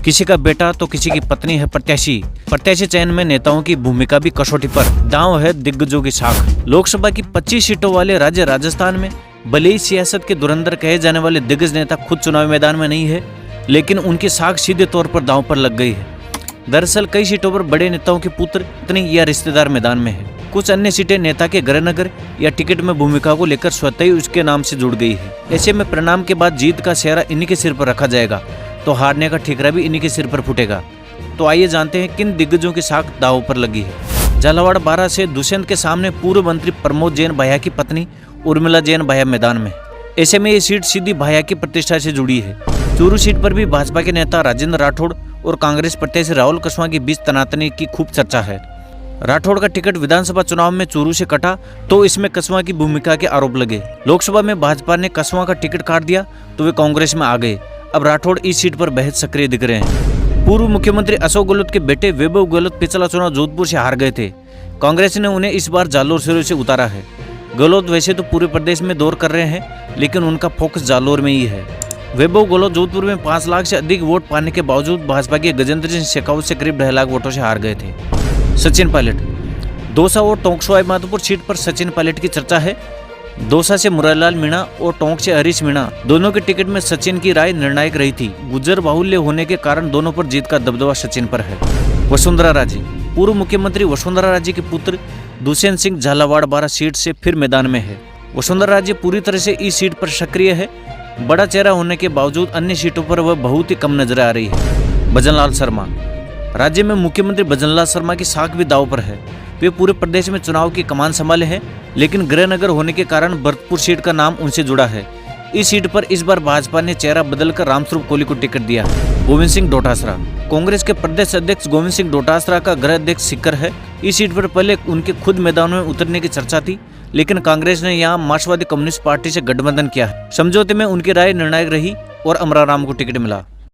किसी का बेटा तो किसी की पत्नी है प्रत्याशी। प्रत्याशी चयन में नेताओं की भूमिका भी कसौटी पर। दांव है दिग्गजों की साख। लोकसभा की 25 सीटों वाले राज्य राजस्थान में भले ही सियासत के धुरंधर कहे जाने वाले दिग्गज नेता खुद चुनावी मैदान में नहीं है, लेकिन उनकी साख सीधे तौर पर दांव पर लग गई है। दरअसल कई सीटों पर बड़े नेताओं के पुत्र, पत्नी या रिश्तेदार मैदान में है। कुछ अन्य सीटें नेता के गृहनगर या टिकट में भूमिका को लेकर स्वतः ही उसके नाम से जुड़ गई है। ऐसे में परिणाम के बाद जीत का सेहरा इन्हीं के सिर पर रखा जाएगा, तो हारने का ठिकरा भी इन्हीं के सिर पर फूटेगा। तो आइए जानते हैं किन दिग्गजों की साख दांव पर लगी है। झालावाड़ 12 से दुष्यंत के सामने पूर्व मंत्री प्रमोद जैन भैया की पत्नी उर्मिला जैन भैया मैदान में। ऐसे में ये सीट सीधी भैया की प्रतिष्ठा से जुड़ी है। चूरू सीट पर भी भाजपा के नेता राजेंद्र राठौड़ और कांग्रेस प्रत्याशी राहुल कसवा के बीच तनातनी की खूब चर्चा है। राठौड़ का टिकट विधानसभा चुनाव में चूरू से कटा तो इसमें कसवा की भूमिका के आरोप लगे। लोकसभा में भाजपा ने कसवा का टिकट काट दिया तो वे कांग्रेस में आ गए। अब राठौड़ इस सीट पर बेहद सक्रिय दिख रहे हैं। पूर्व मुख्यमंत्री अशोक गहलोत के बेटे वैभव गहलोत पिछला चुनाव जोधपुर से हार गए थे। कांग्रेस ने उन्हें इस बार जालोर से उतारा है। गहलोत वैसे तो पूरे प्रदेश में दौर कर रहे हैं, लेकिन उनका फोकस जालोर में ही है। वैभव गहलोत जोधपुर में 5 लाख से अधिक वोट पाने के बावजूद भाजपा के गजेंद्र सिंह शेखावत से करीब 2.5 लाख वोटों से हार गए थे। सचिन पायलट दौसा और टोंक सवाई माधोपुर सीट पर सचिन पायलट की चर्चा है। दौसा से मुरारीलाल मीणा और टोंक से हरीश मीणा, दोनों के टिकट में सचिन की राय निर्णायक रही थी। गुर्जर बाहुल्य होने के कारण दोनों पर जीत का दबदबा सचिन पर है। वसुंधरा राजे पूर्व मुख्यमंत्री वसुंधरा राजे के पुत्र दुष्यंत सिंह झालावाड़ 12 सीट से फिर मैदान में है। वसुंधरा राजे पूरी तरह से इस सीट पर सक्रिय है। बड़ा चेहरा होने के बावजूद अन्य सीटों पर वह बहुत ही कम नजर आ रही है। भजनलाल शर्मा राज्य में मुख्यमंत्री भजनलाल शर्मा की साख भी दांव पर है। वे पूरे प्रदेश में चुनाव की कमान संभाले हैं, लेकिन गृहनगर होने के कारण भरतपुर सीट का नाम उनसे जुड़ा है। इस सीट पर इस बार भाजपा ने चेहरा बदलकर रामस्वरूप कोहली को टिकट दिया है। गोविंद सिंह डोटासरा कांग्रेस के प्रदेश अध्यक्ष गोविंद सिंह डोटासरा का गृह अध्यक्ष सिक्कर है। इस सीट पर पहले उनके खुद मैदान में उतरने की चर्चा थी, लेकिन कांग्रेस ने यहां मार्क्सवादी कम्युनिस्ट पार्टी से गठबंधन किया है। समझौते में उनकी राय निर्णायक रही और अमराराम को टिकट मिला।